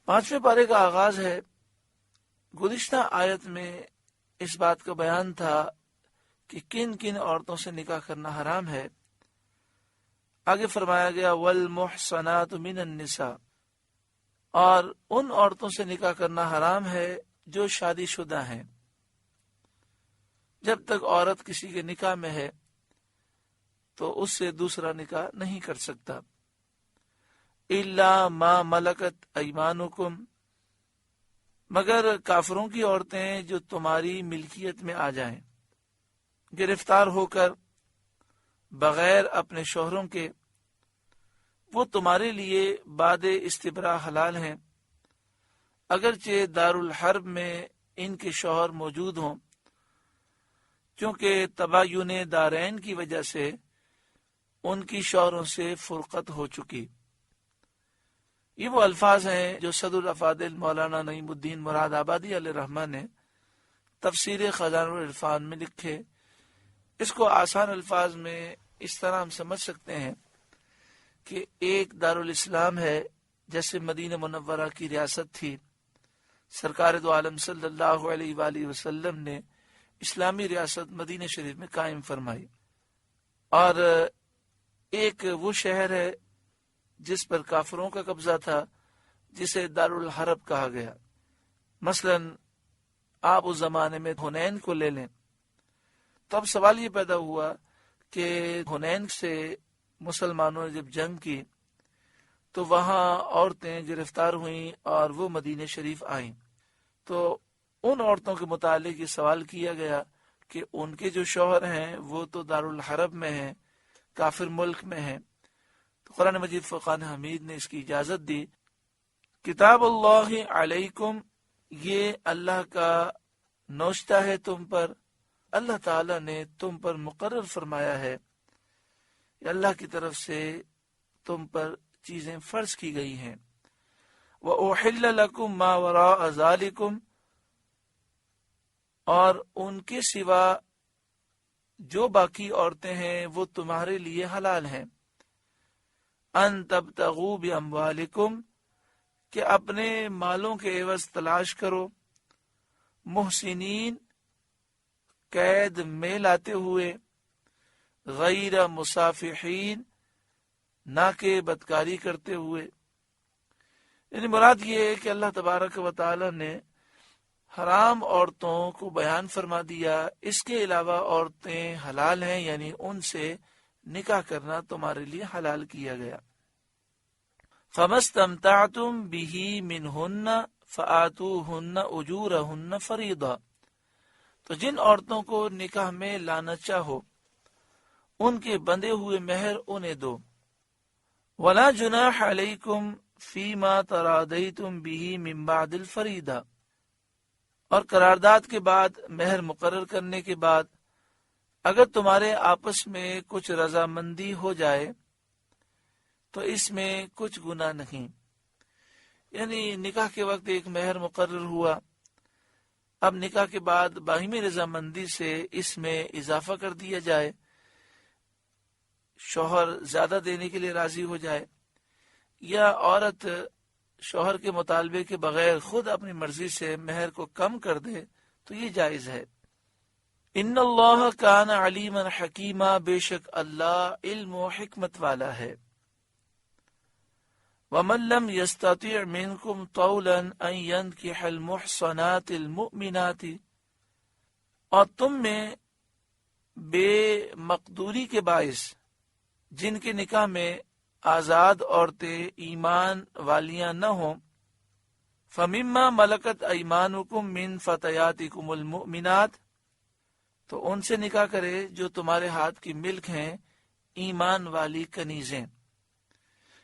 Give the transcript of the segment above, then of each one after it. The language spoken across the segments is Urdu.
5ویں پارے کا آغاز ہے۔ گزشتہ آیت میں اس بات کا بیان تھا کہ کن کن عورتوں سے نکاح کرنا حرام ہے۔ آگے فرمایا گیا والمحصنات من النساء، اور ان عورتوں سے نکاح کرنا حرام ہے جو شادی شدہ ہیں۔ جب تک عورت کسی کے نکاح میں ہے تو اس سے دوسرا نکاح نہیں کر سکتا۔ الا ما ملکت ایمانکم، مگر کافروں کی عورتیں جو تمہاری ملکیت میں آ جائیں، گرفتار ہو کر بغیر اپنے شوہروں کے، وہ تمہارے لیے بعد استبراء حلال ہیں، اگرچہ دارالحرب میں ان کے شوہر موجود ہوں، کیونکہ تباین دارین کی وجہ سے ان کی شوہروں سے فرقت ہو چکی۔ یہ وہ الفاظ ہیں جو صدر الافاضل مولانا نعیم الدین مراد آبادی علیہ رحمہ نے تفسیر خزانہ العرفان میں لکھے۔ اس کو آسان الفاظ میں اس طرح ہم سمجھ سکتے ہیں کہ ایک دارالاسلام ہے، جیسے مدینہ منورہ کی ریاست تھی، سرکار دو عالم صلی اللہ علیہ وآلہ وسلم نے اسلامی ریاست مدینہ شریف میں قائم فرمائی، اور ایک وہ شہر ہے جس پر کافروں کا قبضہ تھا، جسے دارالحرب کہا گیا۔ مثلا آپ اس زمانے میں حنین کو لے لیں، تو اب سوال یہ پیدا ہوا کہ حنین سے مسلمانوں نے جب جنگ کی تو وہاں عورتیں گرفتار ہوئیں اور وہ مدینہ شریف آئیں، تو ان عورتوں کے متعلق یہ سوال کیا گیا کہ ان کے جو شوہر ہیں وہ تو دارالحرب میں ہیں، کافر ملک میں ہیں۔ تو قرآن مجید فرقان حمید نے اس کی اجازت دی۔ کتاب اللہ علیکم، یہ اللہ کا نوشتہ ہے تم پر، اللہ تعالی نے تم پر مقرر فرمایا ہے، یہ اللہ کی طرف سے تم پر چیزیں فرض کی گئی ہیں۔ وَأُحِلَّ لَكُمْ مَا وَرَاءَ ذَلِكُمْ، اور ان کے سوا جو باقی عورتیں ہیں وہ تمہارے لیے حلال ہیں۔ ان تبتغوا باموالکم، کہ اپنے مالوں کے عوض تلاش کرو، محسنین، قید میں لاتے ہوئے، غیر مصافحین، نہ کہ بدکاری کرتے ہوئے۔ یعنی مراد یہ ہے کہ اللہ تبارک و تعالی نے حرام عورتوں کو بیان فرما دیا، اس کے علاوہ عورتیں حلال ہیں، یعنی ان سے نکاح کرنا تمہارے لیے حلال کیا گیا۔ فَمَسْتَمْتَعْتُمْ بِهِ مِنْهُنَّ فَآتُوهُنَّ أُجُورَهُنَّ فَرِيضَةً، تو جن عورتوں کو نکاح میں لانا چاہو ان کے بندھے ہوئے مہر انہیں دو۔ وَلَا جُنَاحَ عَلَيْكُمْ فِيمَا تَرَاضَيْتُمْ بِهِ مِنْ بَعْدِ الْفَرِيضَةِ، اور قرارداد کے بعد، مہر مقرر کرنے کے بعد، اگر تمہارے آپس میں کچھ رضامندی ہو جائے تو اس میں کچھ گناہ نہیں۔ یعنی نکاح کے وقت ایک مہر مقرر ہوا، اب نکاح کے بعد باہمی رضامندی سے اس میں اضافہ کر دیا جائے، شوہر زیادہ دینے کے لیے راضی ہو جائے، یا عورت شوہر کے مطالبے کے بغیر خود اپنی مرضی سے مہر کو کم کر دے، تو یہ جائز ہے۔ ان اللہ کان علیما حکیما، بے شک اللہ علم و حکمت والا ہے۔ وَمَن لَّمْ يَسْتَطِعْ مِنْكُمْ طَوْلًا أَن يَنْكِحَ الْمُحْصَنَاتِ الْمُؤْمِنَاتِ، اور تم میں بے مقدوری کے باعث جن کے نکاح میں آزاد عورتیں ایمان والیاں نہ ہوں، فَمِمَّا مَلَكَتْ أَيْمَانُكُمْ مِنْ فَتَيَاتِكُمُ الْمُؤْمِنَاتِ، تو ان سے نکاح کرے جو تمہارے ہاتھ کی ملک ہیں، ایمان والی کنیزیں۔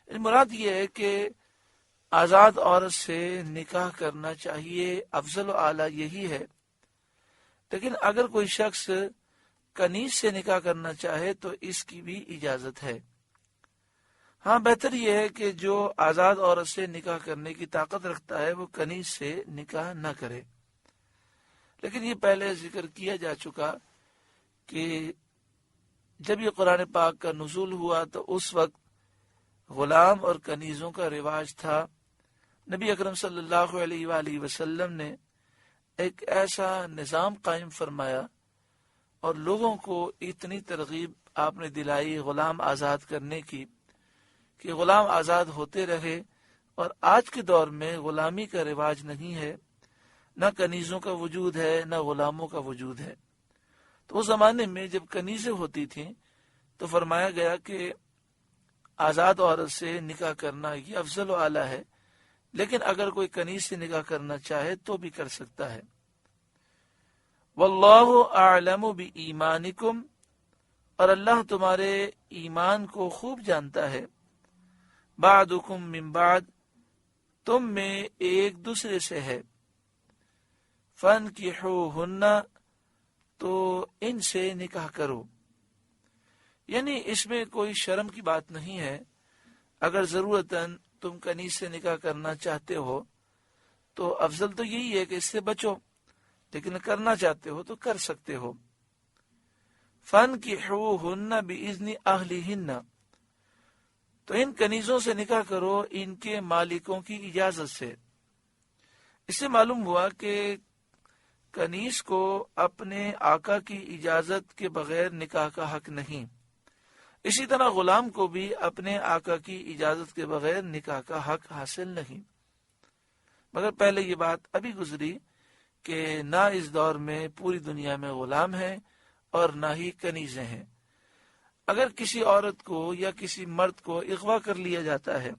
مراد یہ ہے کہ آزاد عورت سے نکاح کرنا چاہیے، افضل و اعلیٰ یہی ہے، لیکن اگر کوئی شخص کنیز سے نکاح کرنا چاہے تو اس کی بھی اجازت ہے۔ ہاں، بہتر یہ ہے کہ جو آزاد عورت سے نکاح کرنے کی طاقت رکھتا ہے وہ کنیز سے نکاح نہ کرے، لیکن یہ پہلے ذکر کیا جا چکا کہ جب یہ قرآن پاک کا نزول ہوا تو اس وقت غلام اور کنیزوں کا رواج تھا، نبی اکرم صلی اللہ علیہ وآلہ وسلم نے ایک ایسا نظام قائم فرمایا اور لوگوں کو اتنی ترغیب آپ نے دلائی غلام آزاد کرنے کی کہ غلام آزاد ہوتے رہے، اور آج کے دور میں غلامی کا رواج نہیں ہے، نہ کنیزوں کا وجود ہے نہ غلاموں کا وجود ہے۔ تو اس زمانے میں جب کنیزیں ہوتی تھیں تو فرمایا گیا کہ آزاد عورت سے نکاح کرنا یہ افضل و اعلیٰ ہے، لیکن اگر کوئی کنیز سے نکاح کرنا چاہے تو بھی کر سکتا ہے۔ واللہ اعلم بایمانکم، اور اللہ تمہارے ایمان کو خوب جانتا ہے، بعدکم من بعد، تم میں ایک دوسرے سے ہے، فانکحوہن، تو ان سے نکاح کرو، یعنی اس میں کوئی شرم کی بات نہیں ہے۔ اگر ضرورتاً تم کنیز سے نکاح کرنا چاہتے ہو تو افضل تو یہی ہے کہ اس سے بچو، لیکن کرنا چاہتے ہو تو کر سکتے ہو۔ فانکحوہن باذن اہلہن، تو ان کنیزوں سے نکاح کرو ان کے مالکوں کی اجازت سے۔ اس سے معلوم ہوا کہ کنیز کو اپنے آقا کی اجازت کے بغیر نکاح کا حق نہیں، اسی طرح غلام کو بھی اپنے آقا کی اجازت کے بغیر نکاح کا حق حاصل نہیں۔ مگر پہلے یہ بات ابھی گزری کہ نہ اس دور میں پوری دنیا میں غلام ہیں اور نہ ہی کنیزیں ہیں۔ اگر کسی عورت کو یا کسی مرد کو اغوا کر لیا جاتا ہے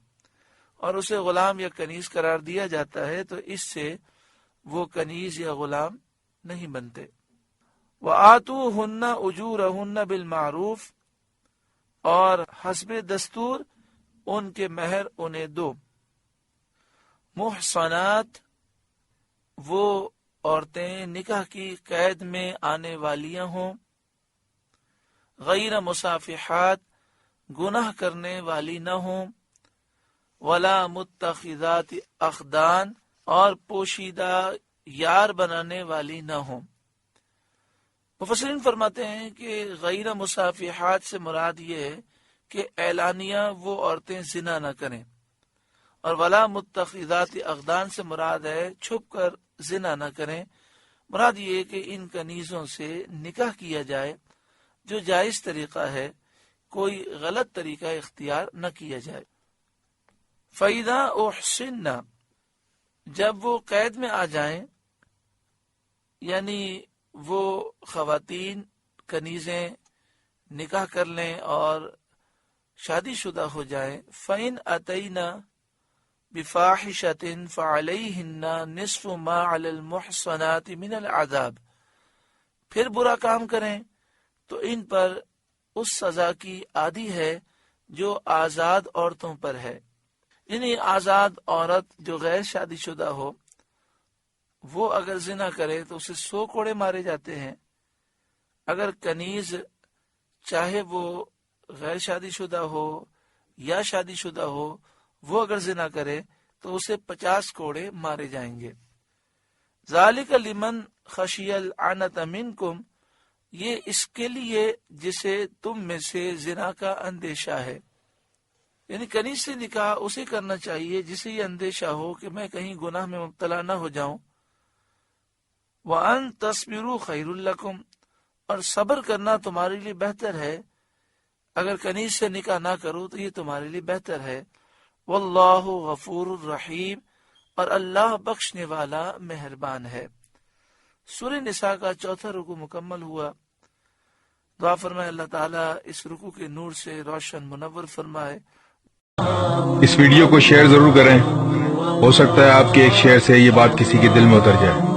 اور اسے غلام یا کنیز قرار دیا جاتا ہے تو اس سے وہ کنیز یا غلام نہیں بنتے۔ وآتوہن اجورہن بالمعروف، اور حسب دستور ان کے مہر انہیں دو۔ محصنات، وہ عورتیں نکاح کی قید میں آنے والیاں ہوں، غیر مصافحات، گناہ کرنے والی نہ ہوں، ولا متخذات اخدان، اور پوشیدہ یار بنانے والی نہ ہوں۔ مفسرین فرماتے ہیں کہ غیر مصافحات سے مراد یہ ہے کہ اعلانیہ وہ عورتیں زنا نہ کریں، اور ولا متخذات اخدان سے مراد ہے چھپ کر زنا نہ کریں۔ مراد یہ ہے کہ ان کنیزوں سے نکاح کیا جائے جو جائز طریقہ ہے، کوئی غلط طریقہ اختیار نہ کیا جائے۔ فَإِذَا أُحْصِنَّ، جب وہ قید میں آ جائیں، یعنی وہ خواتین کنیزیں نکاح کر لیں اور شادی شدہ ہو جائیں، فَإِنْ أَتَيْنَ بِفَاحِشَةٍ فَعَلَيْهِنَّ نِصْفُ مَا عَلَى الْمُحْصَنَاتِ مِنَ الْعَذَابِ، پھر برا کام کریں تو ان پر اس سزا کی آدھی ہے جو آزاد عورتوں پر ہے۔ یعنی آزاد عورت جو غیر شادی شدہ ہو، وہ اگر زنا کرے تو اسے 100 کوڑے مارے جاتے ہیں۔ اگر کنیز چاہے وہ غیر شادی شدہ ہو یا شادی شدہ ہو، وہ اگر زنا کرے تو اسے 50 کوڑے مارے جائیں گے۔ ذالک لمن خشی العنت منکم، یہ اس کے لیے جسے تم میں سے زنا کا اندیشہ ہے، یعنی کنیز سے نکاح اسے کرنا چاہیے جسے یہ اندیشہ ہو کہ میں کہیں گناہ میں مبتلا نہ ہو جاؤں۔ وَأَن تَصْبِرُوا خَيْرٌ لَكُمْ، اور صبر کرنا تمہارے لیے بہتر ہے۔ اگر کنیز سے نکاح نہ کرو تو یہ تمہارے لیے بہتر ہے۔ واللہ غفور الرحیم، اور اللہ بخشنے والا مہربان ہے۔ سورہ نساء کا 4 رکوع مکمل ہوا۔ دعا فرمائے اللہ تعالیٰ اس رکوع کے نور سے روشن منور فرمائے۔ اس ویڈیو کو شیئر ضرور کریں، ہو سکتا ہے آپ کے ایک شیئر سے یہ بات کسی کے دل میں اتر جائے۔